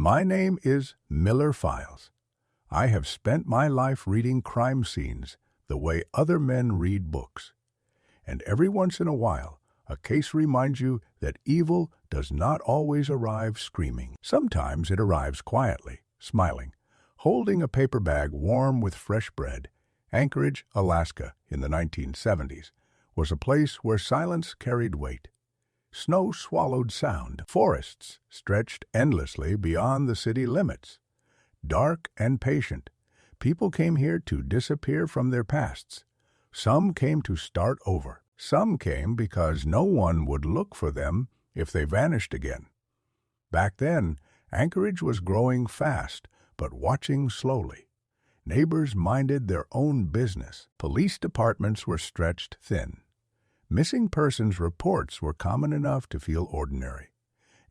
My name is Miller Files. I have spent my life reading crime scenes the way other men read books. And every once in a while, a case reminds you that evil does not always arrive screaming. Sometimes it arrives quietly, smiling, holding a paper bag warm with fresh bread. Anchorage, Alaska, in the 1970s, was a place where silence carried weight. Snow swallowed sound. Forests stretched endlessly beyond the city limits. Dark and patient, people came here to disappear from their pasts. Some came to start over. Some came because no one would look for them if they vanished again. Back then, Anchorage was growing fast, but watching slowly. Neighbors minded their own business. Police departments were stretched thin. Missing persons reports were common enough to feel ordinary.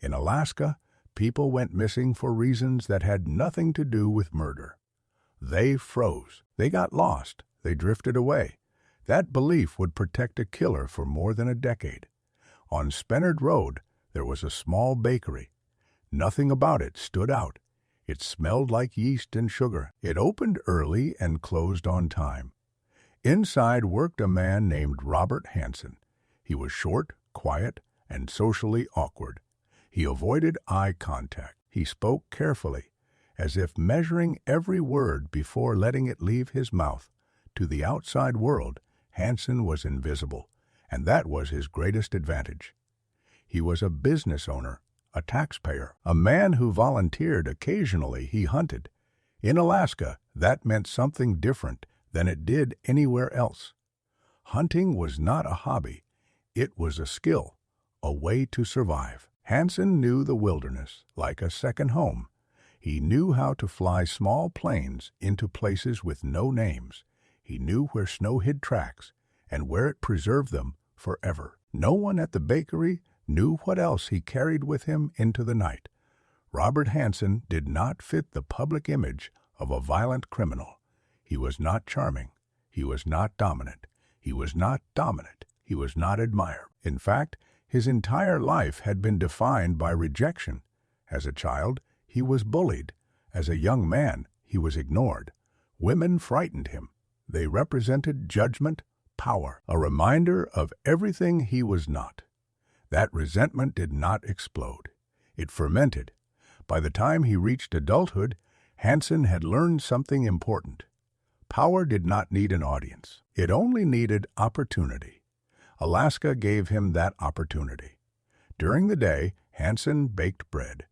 In Alaska, people went missing for reasons that had nothing to do with murder. They froze. They got lost. They drifted away. That belief would protect a killer for more than a decade. On Spennard Road, there was a small bakery. Nothing about it stood out. It smelled like yeast and sugar. It opened early and closed on time. Inside worked a man named Robert Hansen. He was short, quiet, and socially awkward. He avoided eye contact. He spoke carefully, as if measuring every word before letting it leave his mouth. To the outside world, Hansen was invisible, and that was his greatest advantage. He was a business owner, a taxpayer, a man who volunteered occasionally. He hunted. In Alaska, that meant something different than it did anywhere else. Hunting was not a hobby. It was a skill, a way to survive. Hansen knew the wilderness like a second home. He knew how to fly small planes into places with no names. He knew where snow hid tracks and where it preserved them forever. No one at the bakery knew what else he carried with him into the night. Robert Hansen did not fit the public image of a violent criminal. He was not charming. He was not dominant. He was not dominant. He was not admired. In fact, his entire life had been defined by rejection. As a child, he was bullied. As a young man, he was ignored. Women frightened him. They represented judgment, power, a reminder of everything he was not. That resentment did not explode. It fermented. By the time he reached adulthood, Hansen had learned something important. Power did not need an audience. It only needed opportunity. Alaska gave him that opportunity. During the day, Hansen baked bread.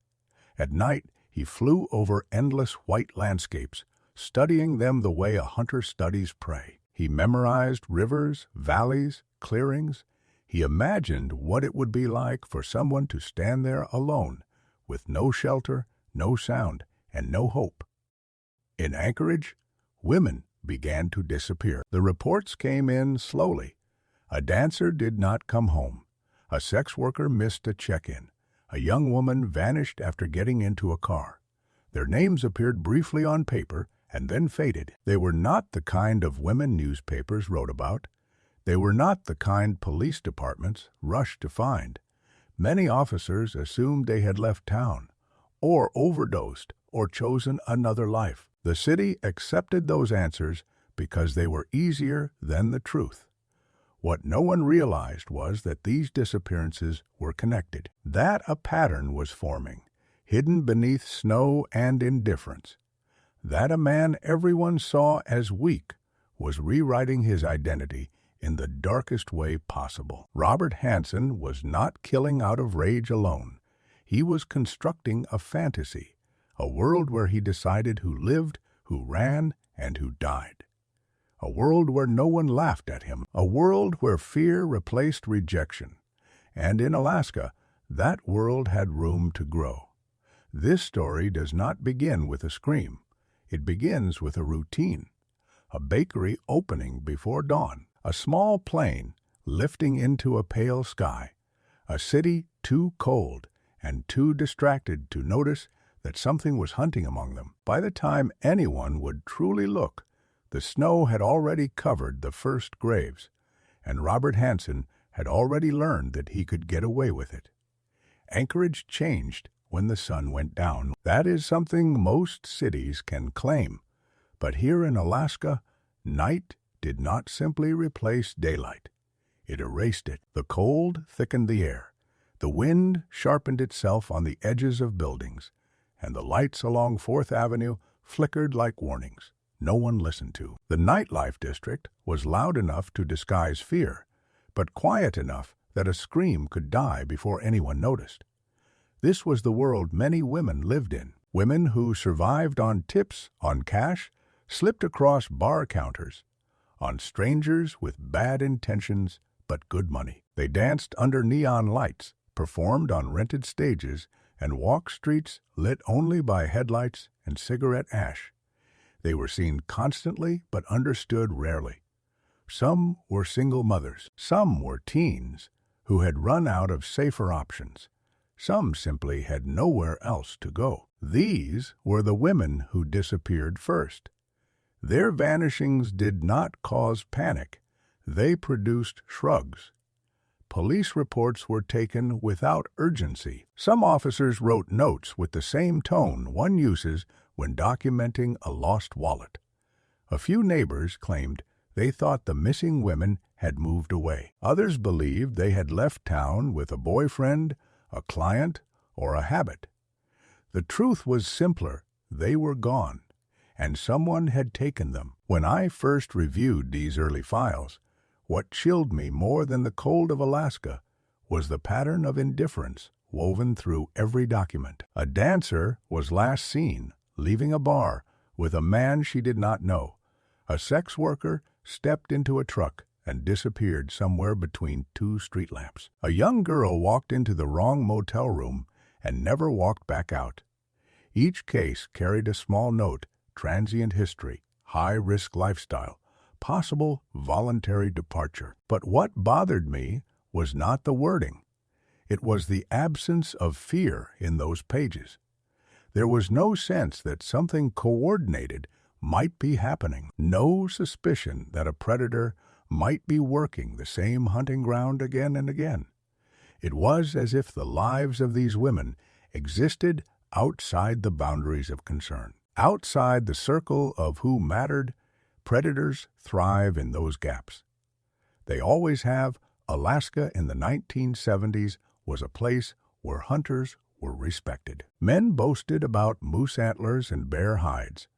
At night, he flew over endless white landscapes, studying them the way a hunter studies prey. He memorized rivers, valleys, clearings. He imagined what it would be like for someone to stand there alone, with no shelter, no sound, and no hope. In Anchorage, women began to disappear. The reports came in slowly. A dancer did not come home. A sex worker missed a check-in. A young woman vanished after getting into a car. Their names appeared briefly on paper and then faded. They were not the kind of women newspapers wrote about. They were not the kind police departments rushed to find. Many officers assumed they had left town, or overdosed, or chosen another life. The city accepted those answers because they were easier than the truth. What no one realized was that these disappearances were connected, that a pattern was forming, hidden beneath snow and indifference, that a man everyone saw as weak was rewriting his identity in the darkest way possible. Robert Hansen was not killing out of rage alone. He was constructing a fantasy, a world where he decided who lived, who ran, and who died. A world where no one laughed at him, a world where fear replaced rejection. And in Alaska, that world had room to grow. This story does not begin with a scream. It begins with a routine. A bakery opening before dawn, a small plane lifting into a pale sky, a city too cold and too distracted to notice that something was hunting among them. By the time anyone would truly look, the snow had already covered the first graves, and Robert Hansen had already learned that he could get away with it. Anchorage changed when the sun went down. That is something most cities can claim. But here in Alaska, night did not simply replace daylight. It erased it. The cold thickened the air. The wind sharpened itself on the edges of buildings, and the lights along 4th Avenue flickered like warnings no one listened to. The nightlife district was loud enough to disguise fear, but quiet enough that a scream could die before anyone noticed. This was the world many women lived in. Women who survived on tips, on cash, slipped across bar counters, on strangers with bad intentions but good money. They danced under neon lights, performed on rented stages, and walked streets lit only by headlights and cigarette ash. They were seen constantly but understood rarely. Some were single mothers. Some were teens who had run out of safer options. Some simply had nowhere else to go. These were the women who disappeared first. Their vanishings did not cause panic. They produced shrugs. Police reports were taken without urgency. Some officers wrote notes with the same tone one uses when documenting a lost wallet. A few neighbors claimed they thought the missing women had moved away. Others believed they had left town with a boyfriend, a client, or a habit. The truth was simpler. They were gone, and someone had taken them. When I first reviewed these early files, what chilled me more than the cold of Alaska was the pattern of indifference woven through every document. A dancer was last seen leaving a bar with a man she did not know. A sex worker stepped into a truck and disappeared somewhere between 2 street lamps. A young girl walked into the wrong motel room and never walked back out. Each case carried a small note: transient history, high-risk lifestyle, possible voluntary departure. But what bothered me was not the wording. It was the absence of fear in those pages. There was no sense that something coordinated might be happening, no suspicion that a predator might be working the same hunting ground again and again. It was as if the lives of these women existed outside the boundaries of concern. Outside the circle of who mattered, predators thrive in those gaps. They always have. Alaska in the 1970s was a place where hunters were respected. Men boasted about moose antlers and bear hides.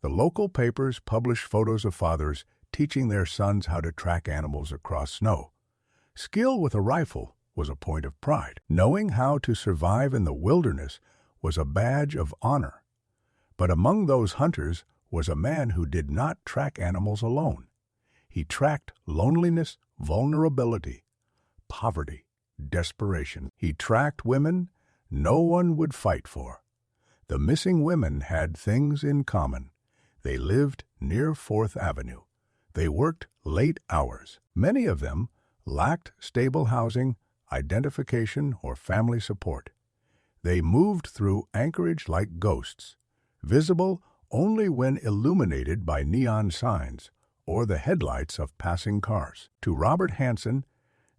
The local papers published photos of fathers teaching their sons how to track animals across snow. Skill with a rifle was a point of pride. Knowing how to survive in the wilderness was a badge of honor. But among those hunters was a man who did not track animals alone. He tracked loneliness, vulnerability, poverty, desperation. He tracked women no one would fight for. The missing women had things in common. They lived near 4th Avenue. They worked late hours. Many of them lacked stable housing, identification, or family support. They moved through Anchorage like ghosts, visible only when illuminated by neon signs or the headlights of passing cars. To Robert Hansen,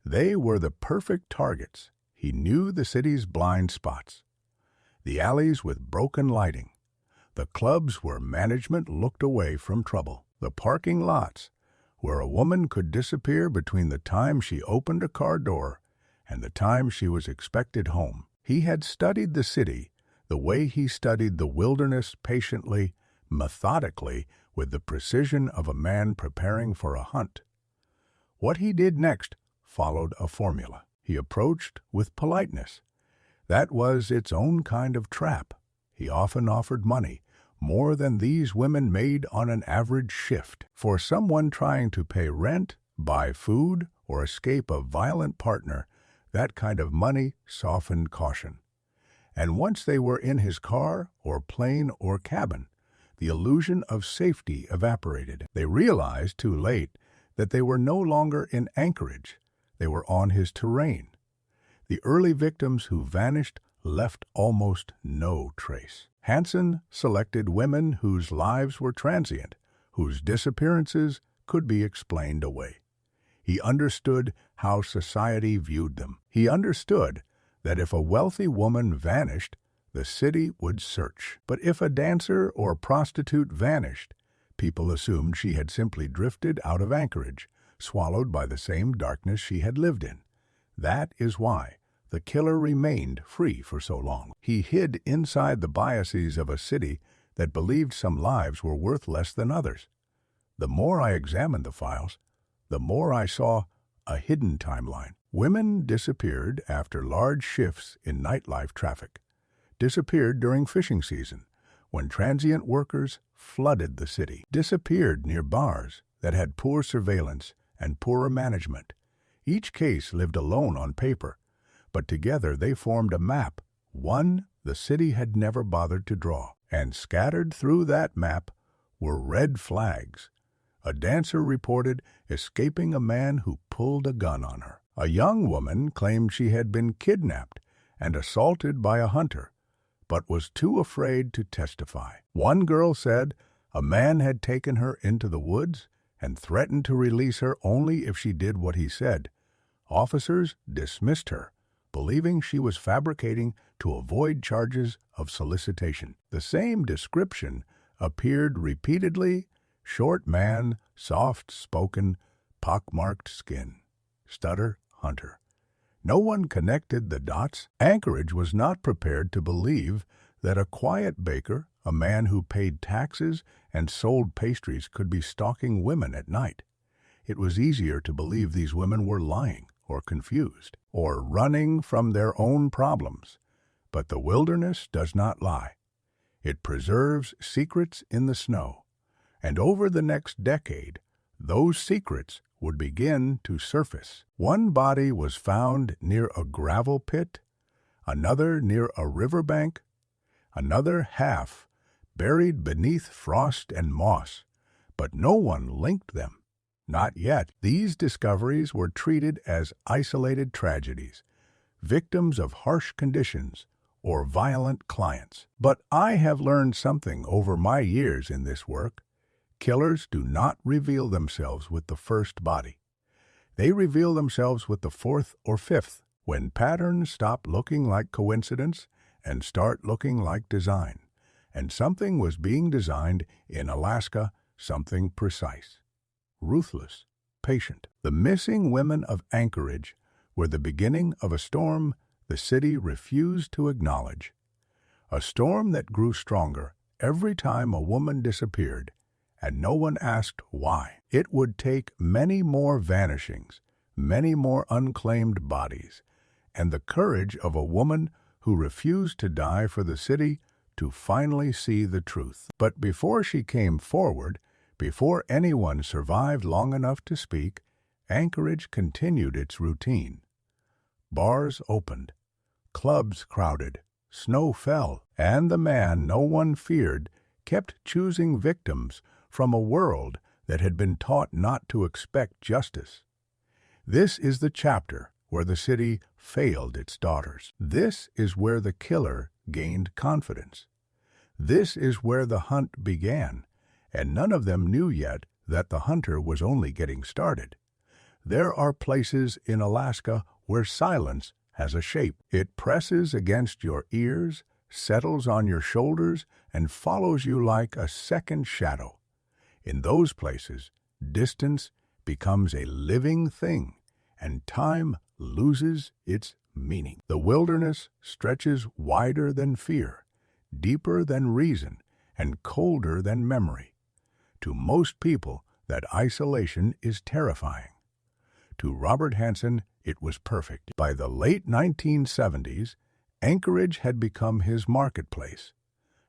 they were the perfect targets. He knew the city's blind spots, the alleys with broken lighting, the clubs where management looked away from trouble, the parking lots where a woman could disappear between the time she opened a car door and the time she was expected home. He had studied the city the way he studied the wilderness, patiently, methodically, with the precision of a man preparing for a hunt. What he did next followed a formula. He approached with politeness. That was its own kind of trap. He often offered money, more than these women made on an average shift. For someone trying to pay rent, buy food, or escape a violent partner, that kind of money softened caution. And once they were in his car or plane or cabin, the illusion of safety evaporated. They realized too late that they were no longer in Anchorage. They were on his terrain. The early victims who vanished left almost no trace. Hansen selected women whose lives were transient, whose disappearances could be explained away. He understood how society viewed them. He understood that if a wealthy woman vanished, the city would search. But if a dancer or prostitute vanished, people assumed she had simply drifted out of Anchorage, swallowed by the same darkness she had lived in. That is why the killer remained free for so long. He hid inside the biases of a city that believed some lives were worth less than others. The more I examined the files, the more I saw a hidden timeline. Women disappeared after large shifts in nightlife traffic, disappeared during fishing season, when transient workers flooded the city, disappeared near bars that had poor surveillance and poorer management. Each case lived alone on paper, but together they formed a map, one the city had never bothered to draw. And scattered through that map were red flags. A dancer reported escaping a man who pulled a gun on her. A young woman claimed she had been kidnapped and assaulted by a hunter, but was too afraid to testify. One girl said a man had taken her into the woods and threatened to release her only if she did what he said. Officers dismissed her, believing she was fabricating to avoid charges of solicitation. The same description appeared repeatedly: short man, soft-spoken, pockmarked skin. Stutter, hunter. No one connected the dots. Anchorage was not prepared to believe that a quiet baker, a man who paid taxes and sold pastries, could be stalking women at night. It was easier to believe these women were lying, or confused, or running from their own problems. But the wilderness does not lie. It preserves secrets in the snow, and over the next decade, those secrets would begin to surface. One body was found near a gravel pit, another near a riverbank, another half buried beneath frost and moss, but no one linked them. Not yet. These discoveries were treated as isolated tragedies, victims of harsh conditions or violent clients. But I have learned something over my years in this work. Killers do not reveal themselves with the first body. They reveal themselves with the fourth or fifth, when patterns stop looking like coincidence and start looking like design. And something was being designed in Alaska, something precise, ruthless, patient. The missing women of Anchorage were the beginning of a storm the city refused to acknowledge. A storm that grew stronger every time a woman disappeared, and no one asked why. It would take many more vanishings, many more unclaimed bodies, and the courage of a woman who refused to die for the city to finally see the truth. But before she came forward, before anyone survived long enough to speak, Anchorage continued its routine. Bars opened, clubs crowded, snow fell, and the man no one feared kept choosing victims from a world that had been taught not to expect justice. This is the chapter where the city failed its daughters. This is where the killer gained confidence. This is where the hunt began, and none of them knew yet that the hunter was only getting started. There are places in Alaska where silence has a shape. It presses against your ears, settles on your shoulders, and follows you like a second shadow. In those places, distance becomes a living thing, and time loses its meaning. The wilderness stretches wider than fear, deeper than reason, and colder than memory. To most people, that isolation is terrifying. To Robert Hansen, it was perfect. By the late 1970s, Anchorage had become his marketplace.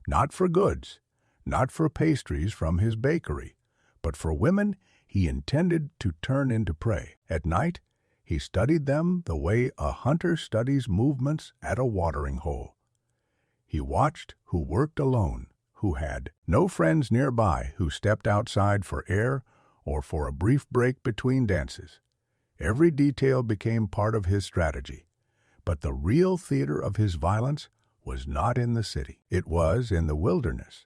Not for goods, not for pastries from his bakery, but for women he intended to turn into prey. At night, he studied them the way a hunter studies movements at a watering hole. He watched who worked alone, who had no friends nearby, who stepped outside for air or for a brief break between dances. Every detail became part of his strategy. But the real theater of his violence was not in the city. It was in the wilderness.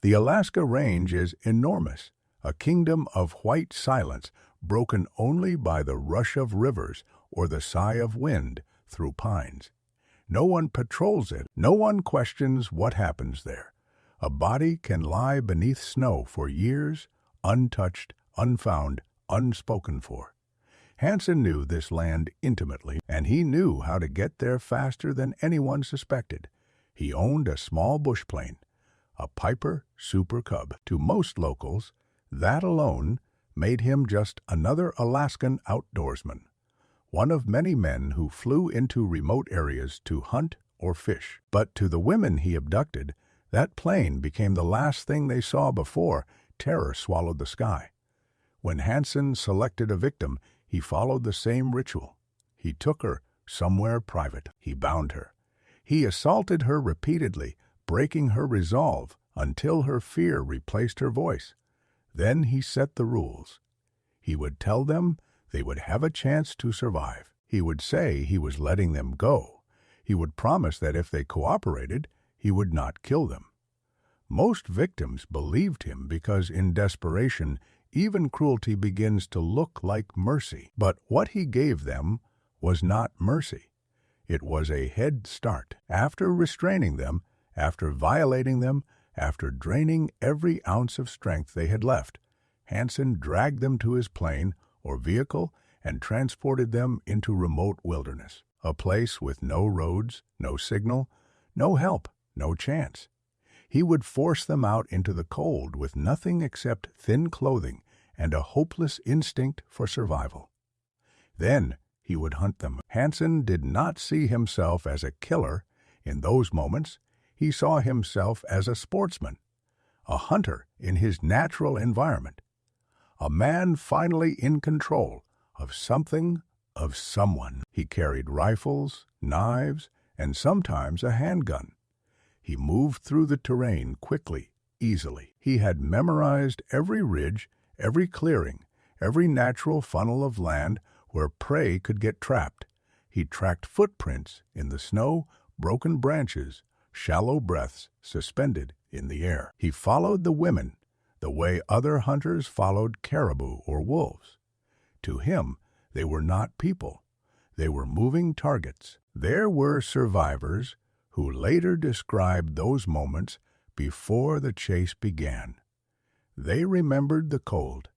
The Alaska Range is enormous, a kingdom of white silence broken only by the rush of rivers or the sigh of wind through pines. No one patrols it. No one questions what happens there. A body can lie beneath snow for years, untouched, unfound, unspoken for. Hansen knew this land intimately, and he knew how to get there faster than anyone suspected. He owned a small bush plane, a Piper Super Cub. To most locals, that alone made him just another Alaskan outdoorsman, one of many men who flew into remote areas to hunt or fish. But to the women he abducted, that plane became the last thing they saw before terror swallowed the sky. When Hansen selected a victim, he followed the same ritual. He took her somewhere private. He bound her. He assaulted her repeatedly, breaking her resolve until her fear replaced her voice. Then he set the rules. He would tell them they would have a chance to survive. He would say he was letting them go. He would promise that if they cooperated, he would not kill them. Most victims believed him because in desperation, even cruelty begins to look like mercy. But what he gave them was not mercy. It was a head start. After restraining them, after violating them, after draining every ounce of strength they had left, Hansen dragged them to his plane or vehicle and transported them into remote wilderness, a place with no roads, no signal, no help, no chance. He would force them out into the cold with nothing except thin clothing and a hopeless instinct for survival. Then he would hunt them. Hansen did not see himself as a killer. In those moments, he saw himself as a sportsman, a hunter in his natural environment, a man finally in control of something, of someone. He carried rifles, knives, and sometimes a handgun. He moved through the terrain quickly, easily. He had memorized every ridge, every clearing, every natural funnel of land where prey could get trapped. He tracked footprints in the snow, broken branches, shallow breaths suspended in the air. He followed the women the way other hunters followed caribou or wolves. To him, they were not people. They were moving targets. There were survivors who later described those moments before the chase began. They remembered the cold.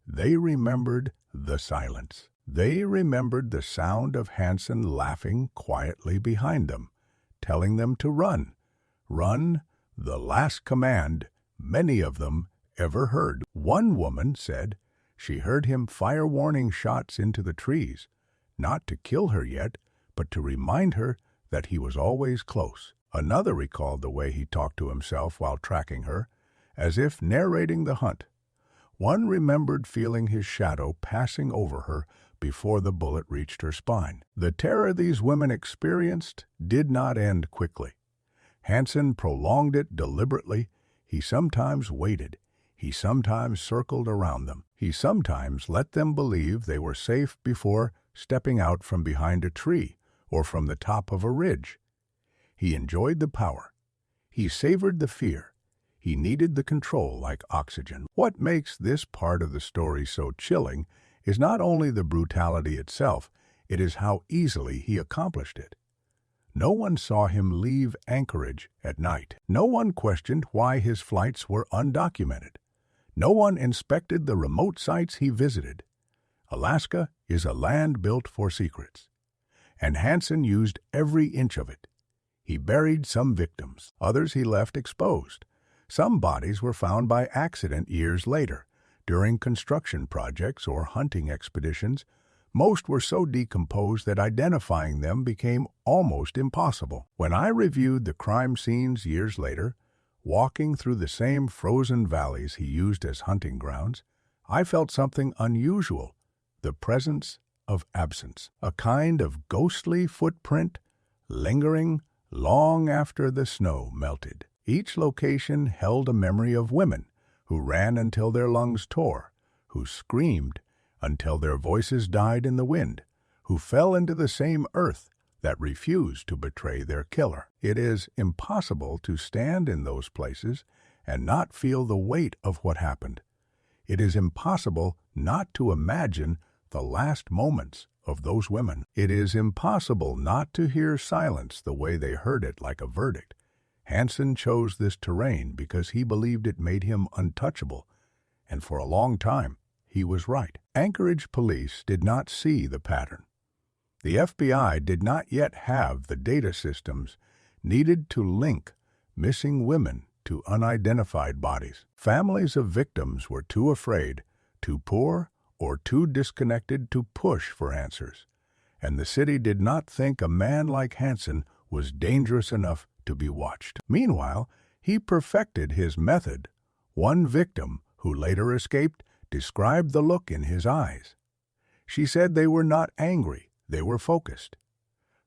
They remembered the silence. They remembered the sound of Hansen laughing quietly behind them, telling them to run. Run, the last command many of them ever heard. One woman said she heard him fire warning shots into the trees, not to kill her yet, but to remind her that he was always close. Another recalled the way he talked to himself while tracking her, as if narrating the hunt. One remembered feeling his shadow passing over her before the bullet reached her spine. The terror these women experienced did not end quickly. Hansen prolonged it deliberately. He sometimes waited. He sometimes circled around them. He sometimes let them believe they were safe before stepping out from behind a tree or from the top of a ridge. He enjoyed the power. He savored the fear. He needed the control like oxygen. What makes this part of the story so chilling is not only the brutality itself, it is how easily he accomplished it. No one saw him leave Anchorage at night. No one questioned why his flights were undocumented. No one inspected the remote sites he visited. Alaska is a land built for secrets, and Hansen used every inch of it. He buried some victims, others he left exposed. Some bodies were found by accident years later, during construction projects or hunting expeditions. Most were so decomposed that identifying them became almost impossible. When I reviewed the crime scenes years later, walking through the same frozen valleys he used as hunting grounds, I felt something unusual, the presence of absence, a kind of ghostly footprint lingering long after the snow melted. Each location held a memory of women who ran until their lungs tore, who screamed until their voices died in the wind, who fell into the same earth that refused to betray their killer. It is impossible to stand in those places and not feel the weight of what happened. It is impossible not to imagine the last moments of those women. It is impossible not to hear silence the way they heard it, like a verdict. Hansen chose this terrain because he believed it made him untouchable, and for a long time he was right. Anchorage police did not see the pattern. The FBI did not yet have the data systems needed to link missing women to unidentified bodies. Families of victims were too afraid, too poor, or too disconnected to push for answers, and the city did not think a man like Hansen was dangerous enough to be watched. Meanwhile, he perfected his method. One victim, who later escaped, described the look in his eyes. She said they were not angry, they were focused.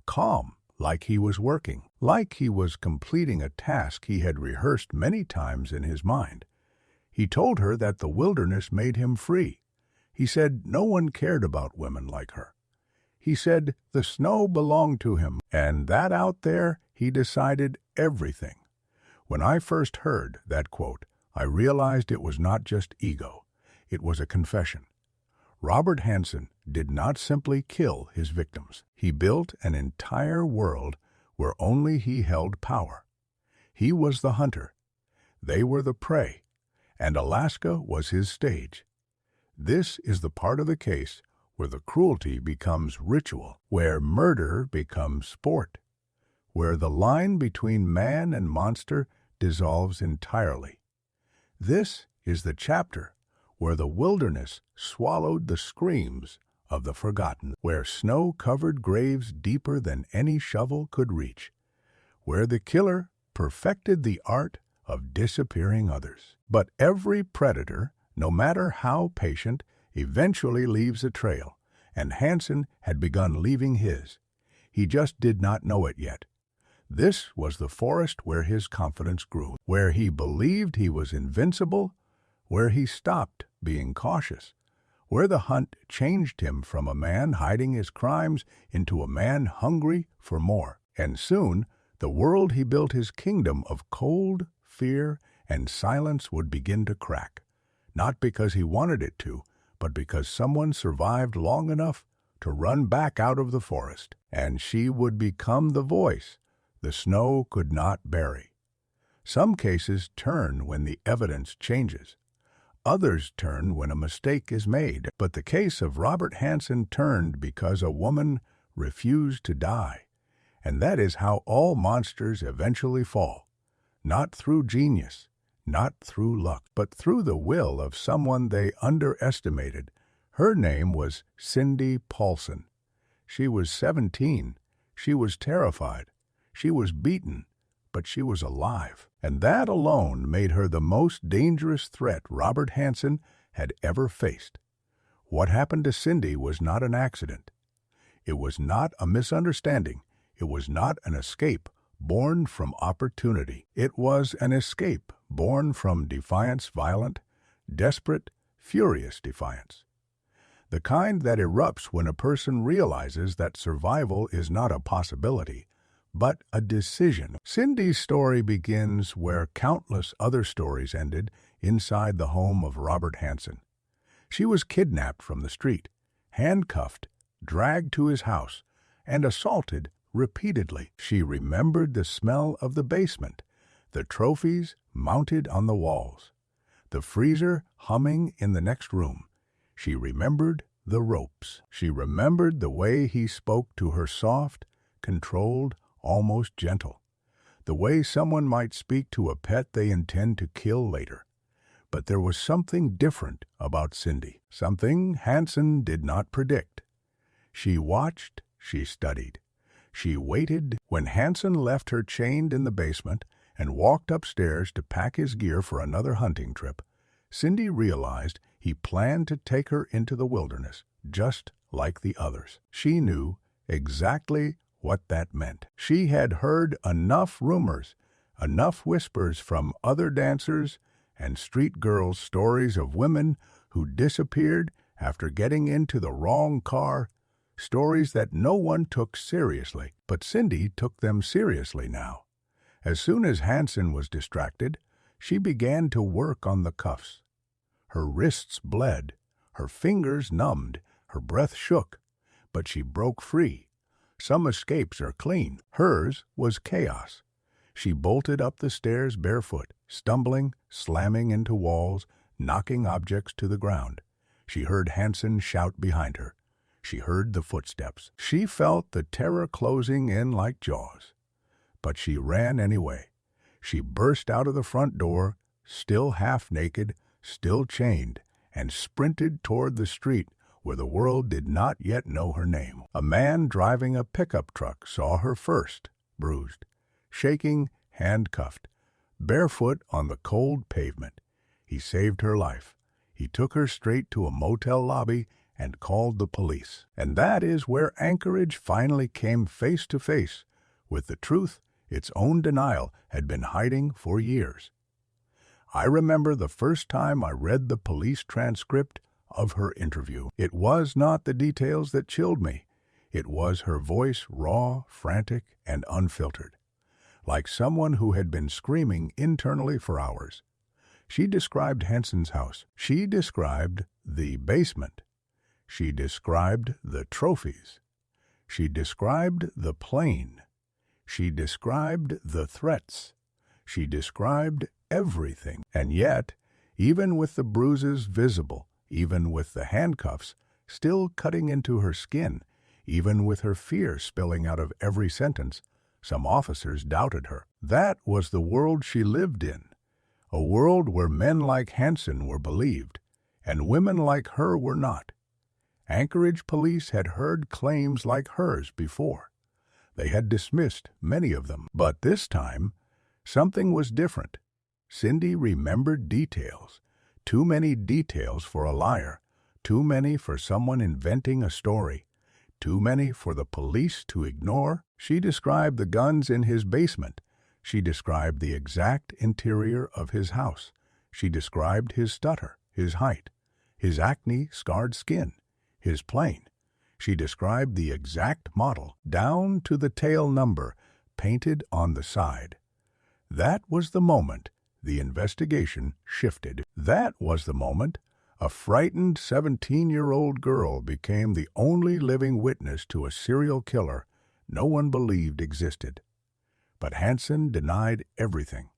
Calm, like he was working, like he was completing a task he had rehearsed many times in his mind. He told her that the wilderness made him free. He said no one cared about women like her. He said the snow belonged to him, and that out there he decided everything. When I first heard that quote, I realized it was not just ego. It was a confession. Robert Hansen did not simply kill his victims. He built an entire world where only he held power. He was the hunter. They were the prey, and Alaska was his stage. This is the part of the case where the cruelty becomes ritual, where murder becomes sport, where the line between man and monster dissolves entirely. This is the chapter where the wilderness swallowed the screams of the forgotten, where snow covered graves deeper than any shovel could reach, where the killer perfected the art of disappearing others. But every predator, no matter how patient, eventually leaves a trail, and Hansen had begun leaving his. He just did not know it yet. This was the forest where his confidence grew, where he believed he was invincible, where he stopped being cautious, where the hunt changed him from a man hiding his crimes into a man hungry for more. And soon, the world he built his kingdom of cold, fear, and silence would begin to crack, not because he wanted it to, but because someone survived long enough to run back out of the forest, and she would become the voice the snow could not bury. Some cases turn when the evidence changes. Others turn when a mistake is made, but the case of Robert Hansen turned because a woman refused to die. And that is how all monsters eventually fall. Not through genius, not through luck, but through the will of someone they underestimated. Her name was Cindy Paulson. She was 17. She was terrified. She was beaten, but she was alive. And that alone made her the most dangerous threat Robert Hansen had ever faced. What happened to Cindy was not an accident. It was not a misunderstanding. It was not an escape born from opportunity. It was an escape born from defiance, violent, desperate, furious defiance. The kind that erupts when a person realizes that survival is not a possibility, but a decision. Cindy's story begins where countless other stories ended, inside the home of Robert Hansen. She was kidnapped from the street, handcuffed, dragged to his house, and assaulted repeatedly. She remembered the smell of the basement, the trophies mounted on the walls, the freezer humming in the next room. She remembered the ropes. She remembered the way he spoke to her, soft, controlled, almost gentle, the way someone might speak to a pet they intend to kill later. But there was something different about Cindy, something Hansen did not predict. She watched, she studied. She waited. When Hansen left her chained in the basement and walked upstairs to pack his gear for another hunting trip, Cindy realized he planned to take her into the wilderness, just like the others. She knew exactly what that meant. She had heard enough rumors, enough whispers from other dancers and street girls, stories of women who disappeared after getting into the wrong car, stories that no one took seriously. But Cindy took them seriously now. As soon as Hansen was distracted, she began to work on the cuffs. Her wrists bled, her fingers numbed, her breath shook, but she broke free. Some escapes are clean. Hers was chaos. She bolted up the stairs barefoot, stumbling, slamming into walls, knocking objects to the ground. She heard Hansen shout behind her. She heard the footsteps. She felt the terror closing in like jaws. But she ran anyway. She burst out of the front door, still half naked, still chained, and sprinted toward the street where the world did not yet know her name. A man driving a pickup truck saw her first, bruised, shaking, handcuffed, barefoot on the cold pavement. He saved her life. He took her straight to a motel lobby and called the police. And that is where Anchorage finally came face to face with the truth its own denial had been hiding for years. I remember the first time I read the police transcript of her interview. It was not the details that chilled me. It was her voice, raw, frantic, and unfiltered, like someone who had been screaming internally for hours. She described Hansen's house. She described the basement. She described the trophies. She described the plane. She described the threats. She described everything. And yet, even with the bruises visible, even with the handcuffs still cutting into her skin, even with her fear spilling out of every sentence, some officers doubted her. That was the world she lived in, a world where men like Hansen were believed, and women like her were not. Anchorage police had heard claims like hers before. They had dismissed many of them, but this time, something was different. Cindy remembered details. Too many details for a liar. Too many for someone inventing a story. Too many for the police to ignore. She described the guns in his basement. She described the exact interior of his house. She described his stutter, his height, his acne-scarred skin, his plane. She described the exact model, down to the tail number, painted on the side. That was the moment the investigation shifted. That was the moment a frightened 17-year-old girl became the only living witness to a serial killer no one believed existed. But Hansen denied everything.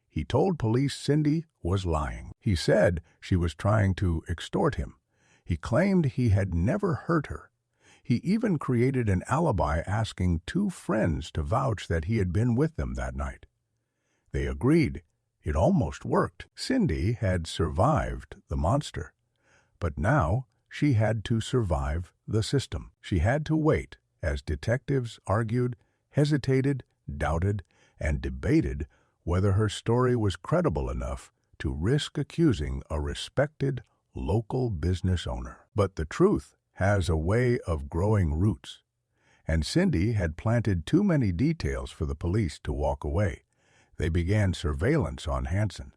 He told police Cindy was lying. He said she was trying to extort him. He claimed he had never hurt her. He even created an alibi asking two friends to vouch that he had been with them that night. They agreed. It almost worked. Cindy had survived the monster. But now she had to survive the system. She had to wait as detectives argued, hesitated, doubted, and debated whether her story was credible enough to risk accusing a respected local business owner. But the truth has a way of growing roots, and Cindy had planted too many details for the police to walk away. They began surveillance on Hansen,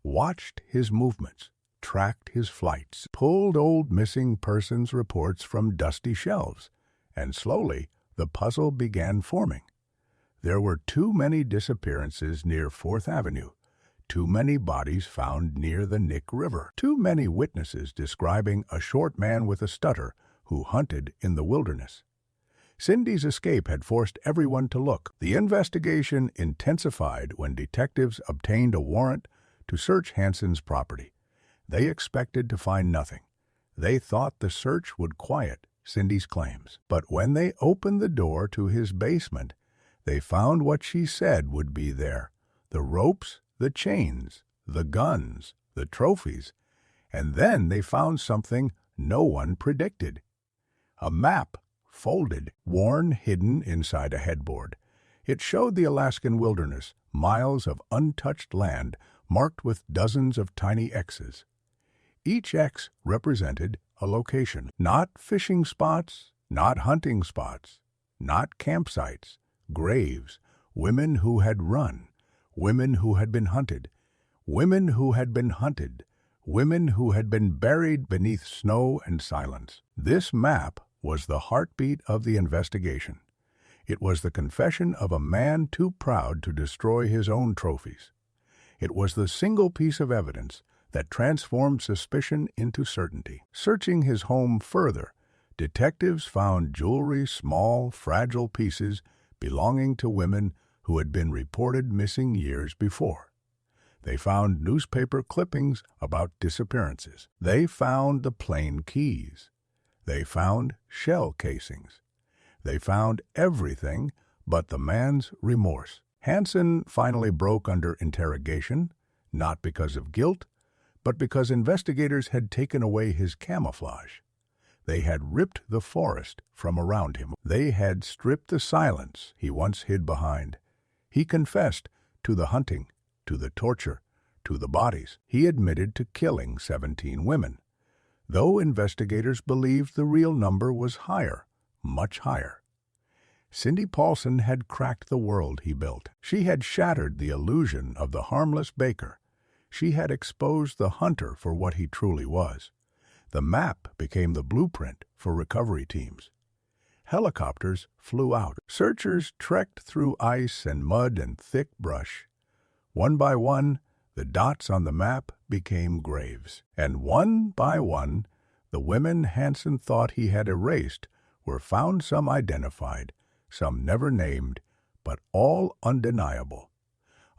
watched his movements, tracked his flights, pulled old missing persons reports from dusty shelves, and slowly the puzzle began forming. There were too many disappearances near 4th Avenue, too many bodies found near the Nick River, too many witnesses describing a short man with a stutter who hunted in the wilderness. Cindy's escape had forced everyone to look. The investigation intensified when detectives obtained a warrant to search Hansen's property. They expected to find nothing. They thought the search would quiet Cindy's claims. But when they opened the door to his basement, they found what she said would be there: the ropes, the chains, the guns, the trophies. And then they found something no one predicted. A map, folded, worn, hidden inside a headboard. It showed the Alaskan wilderness, miles of untouched land marked with dozens of tiny X's. Each X represented a location. Not fishing spots, not hunting spots, not campsites, graves, women who had run, women who had been hunted, women who had been hunted, women who had been buried beneath snow and silence. This map was the heartbeat of the investigation. It was the confession of a man too proud to destroy his own trophies. It was the single piece of evidence that transformed suspicion into certainty. Searching his home further, Detectives found jewelry, small, fragile pieces belonging to women who had been reported missing years before. They found newspaper clippings about disappearances. They found the plane keys. They found shell casings. They found everything but the man's remorse. Hansen finally broke under interrogation, not because of guilt, but because investigators had taken away his camouflage. They had ripped the forest from around him. They had stripped the silence he once hid behind. He confessed to the hunting, to the torture, to the bodies. He admitted to killing 17 women, though investigators believed the real number was higher, much higher. Cindy Paulson had cracked the world he built. She had shattered the illusion of the harmless baker. She had exposed the hunter for what he truly was. The map became the blueprint for recovery teams. Helicopters flew out. Searchers trekked through ice and mud and thick brush. One by one, the dots on the map became graves. And one by one, the women Hansen thought he had erased were found, some identified, some never named, but all undeniable.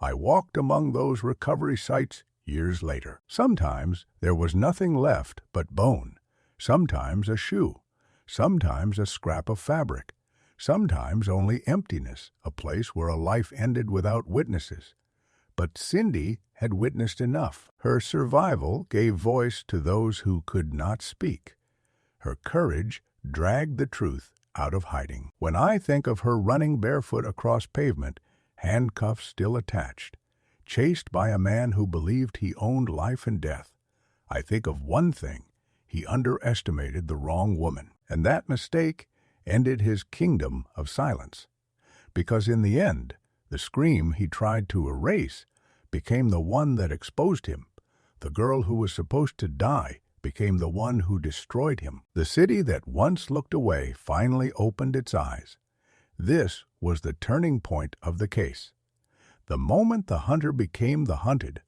I walked among those recovery sites years later. Sometimes there was nothing left but bone, sometimes a shoe, sometimes a scrap of fabric, sometimes only emptiness, a place where a life ended without witnesses. But Cindy had witnessed enough. Her survival gave voice to those who could not speak. Her courage dragged the truth out of hiding. When I think of her running barefoot across pavement, handcuffs still attached, chased by a man who believed he owned life and death, I think of one thing: he underestimated the wrong woman. And that mistake ended his kingdom of silence. Because in the end, the scream he tried to erase became the one that exposed him. The girl who was supposed to die became the one who destroyed him. The city that once looked away finally opened its eyes. This was the turning point of the case. The moment the hunter became the hunted,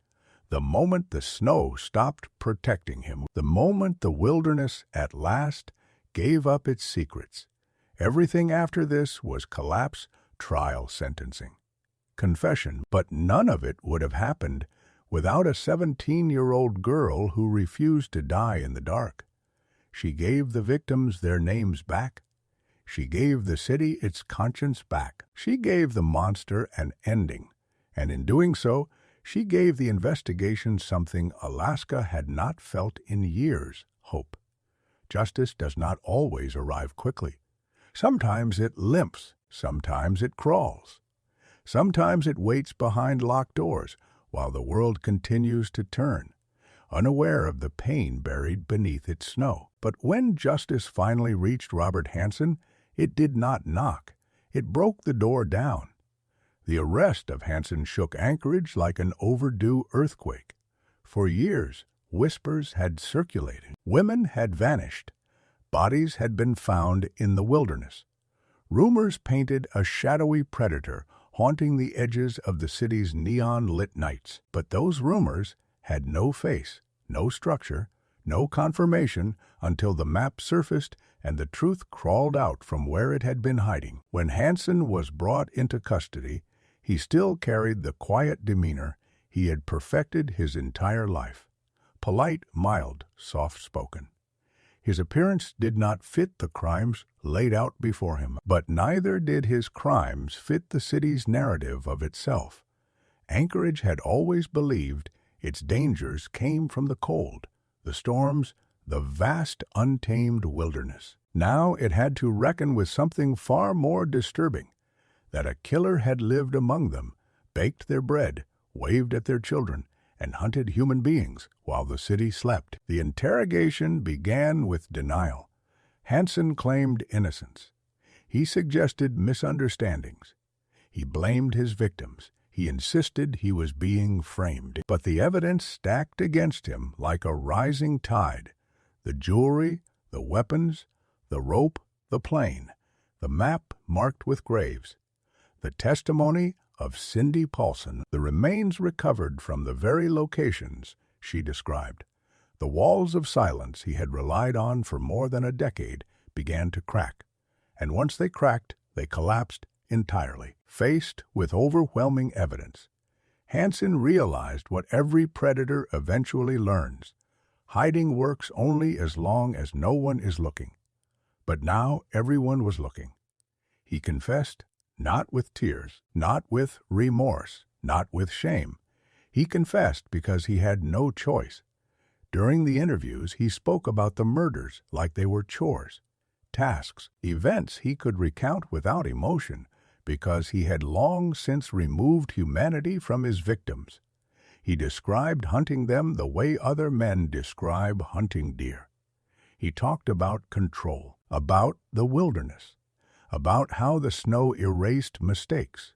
the moment the snow stopped protecting him, the moment the wilderness at last gave up its secrets, everything after this was collapse, trial, sentencing, confession. But none of it would have happened without a 17-year-old girl who refused to die in the dark. She gave the victims their names back. She gave the city its conscience back. She gave the monster an ending. And in doing so, she gave the investigation something Alaska had not felt in years: hope. Justice does not always arrive quickly. Sometimes it limps, sometimes it crawls. Sometimes it waits behind locked doors while the world continues to turn, unaware of the pain buried beneath its snow. But when justice finally reached Robert Hansen, it did not knock. It broke the door down. The arrest of Hansen shook Anchorage like an overdue earthquake. For years, whispers had circulated. Women had vanished. Bodies had been found in the wilderness. Rumors painted a shadowy predator haunting the edges of the city's neon-lit nights. But those rumors had no face, no structure, no confirmation until the map surfaced and the truth crawled out from where it had been hiding. When Hansen was brought into custody, he still carried the quiet demeanor he had perfected his entire life: polite, mild, soft-spoken. His appearance did not fit the crimes laid out before him, but neither did his crimes fit the city's narrative of itself. Anchorage had always believed its dangers came from the cold, the storms, the vast untamed wilderness. Now it had to reckon with something far more disturbing: that a killer had lived among them, baked their bread, waved at their children, and hunted human beings while the city slept. The interrogation began with denial. Hansen claimed innocence. He suggested misunderstandings. He blamed his victims. He insisted he was being framed. But the evidence stacked against him like a rising tide: the jewelry, the weapons, the rope, the plane, the map marked with graves, the testimony of Cindy Paulson, the remains recovered from the very locations she described. The walls of silence he had relied on for more than a decade began to crack, and once they cracked, they collapsed entirely. Faced with overwhelming evidence, Hansen realized what every predator eventually learns: hiding works only as long as no one is looking. But now everyone was looking. He confessed, not with tears, not with remorse, not with shame. He confessed because he had no choice. During the interviews, he spoke about the murders like they were chores, tasks, events he could recount without emotion because he had long since removed humanity from his victims. He described hunting them the way other men describe hunting deer. He talked about control, about the wilderness, about how the snow erased mistakes.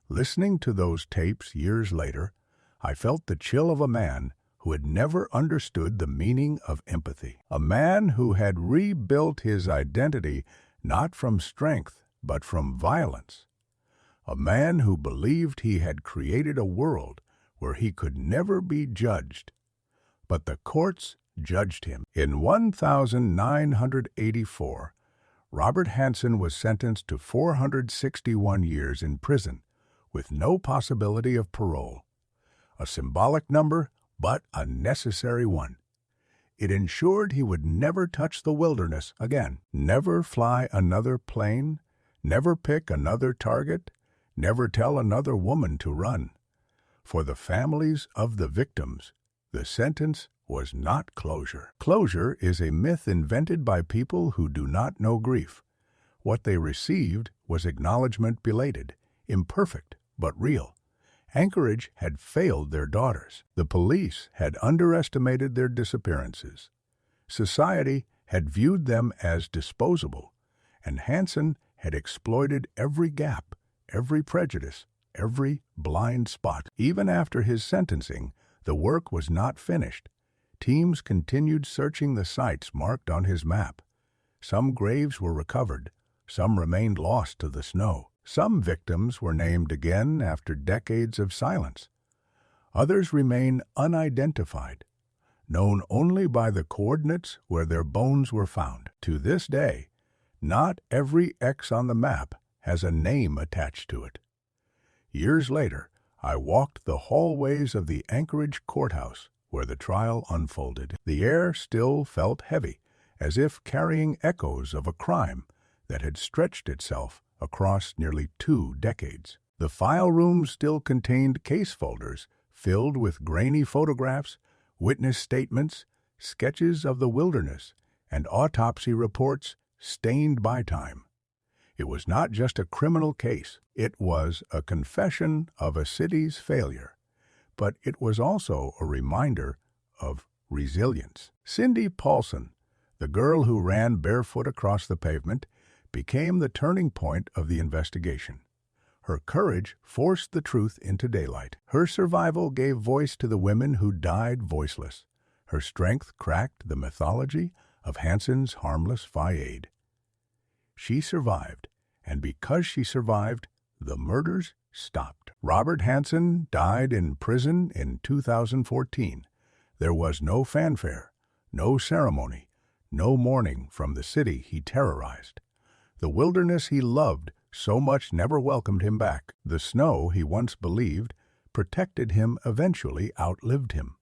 Listening to those tapes years later, I felt the chill of a man who had never understood the meaning of empathy, a man who had rebuilt his identity not from strength but from violence, a man who believed he had created a world where he could never be judged. But the courts judged him. In 1984, Robert Hansen was sentenced to 461 years in prison with no possibility of parole. A symbolic number, but a necessary one. It ensured he would never touch the wilderness again, never fly another plane, never pick another target, never tell another woman to run. For the families of the victims, the sentence was not closure. Closure is a myth invented by people who do not know grief. What they received was acknowledgement, belated, imperfect, but real. Anchorage had failed their daughters. The police had underestimated their disappearances. Society had viewed them as disposable, and Hansen had exploited every gap, every prejudice, every blind spot. Even after his sentencing, the work was not finished. Teams continued searching the sites marked on his map. Some graves were recovered, some remained lost to the snow. Some victims were named again after decades of silence. Others remain unidentified, known only by the coordinates where their bones were found. To this day, not every X on the map has a name attached to it. Years later, I walked the hallways of the Anchorage courthouse where the trial unfolded. The air still felt heavy, as if carrying echoes of a crime that had stretched itself across nearly 2 decades. The file room still contained case folders filled with grainy photographs, witness statements, sketches of the wilderness, and autopsy reports stained by time. It was not just a criminal case. It was a confession of a city's failure, but it was also a reminder of resilience. Cindy Paulson, the girl who ran barefoot across the pavement, became the turning point of the investigation. Her courage forced the truth into daylight. Her survival gave voice to the women who died voiceless. Her strength cracked the mythology of Hansen's harmless Fayade. She survived, and because she survived, the murders stopped. Robert Hansen died in prison in 2014. There was no fanfare, no ceremony, no mourning from the city he terrorized. The wilderness he loved so much never welcomed him back. The snow he once believed protected him eventually outlived him.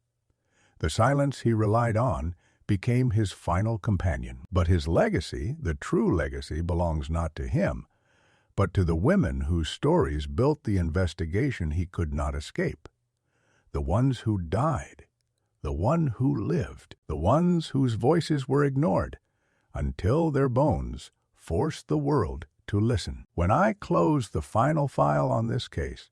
The silence he relied on became his final companion. But his legacy, the true legacy, belongs not to him, but to the women whose stories built the investigation he could not escape. The ones who died, the one who lived, the ones whose voices were ignored, until their bones forced the world to listen. When I close the final file on this case,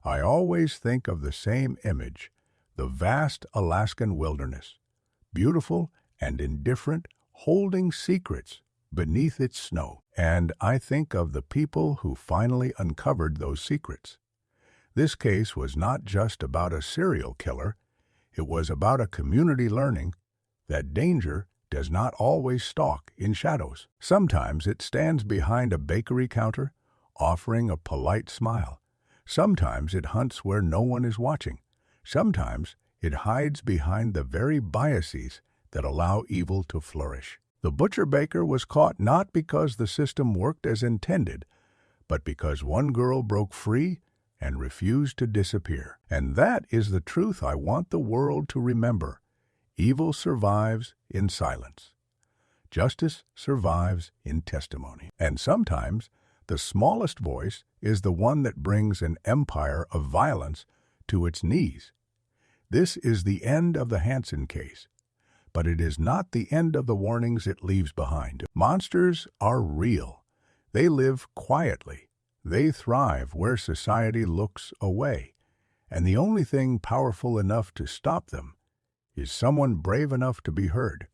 I always think of the same image, the vast Alaskan wilderness, beautiful and indifferent, holding secrets beneath its snow. And I think of the people who finally uncovered those secrets. This case was not just about a serial killer, it was about a community learning that danger does not always stalk in shadows. Sometimes it stands behind a bakery counter, offering a polite smile. Sometimes it hunts where no one is watching. Sometimes it hides behind the very biases that allow evil to flourish. The butcher-baker was caught not because the system worked as intended, but because one girl broke free and refused to disappear. And that is the truth I want the world to remember. Evil survives in silence. Justice survives in testimony. And sometimes, the smallest voice is the one that brings an empire of violence to its knees. This is the end of the Hansen case, but it is not the end of the warnings it leaves behind. Monsters are real. They live quietly. They thrive where society looks away. And the only thing powerful enough to stop them is someone brave enough to be heard.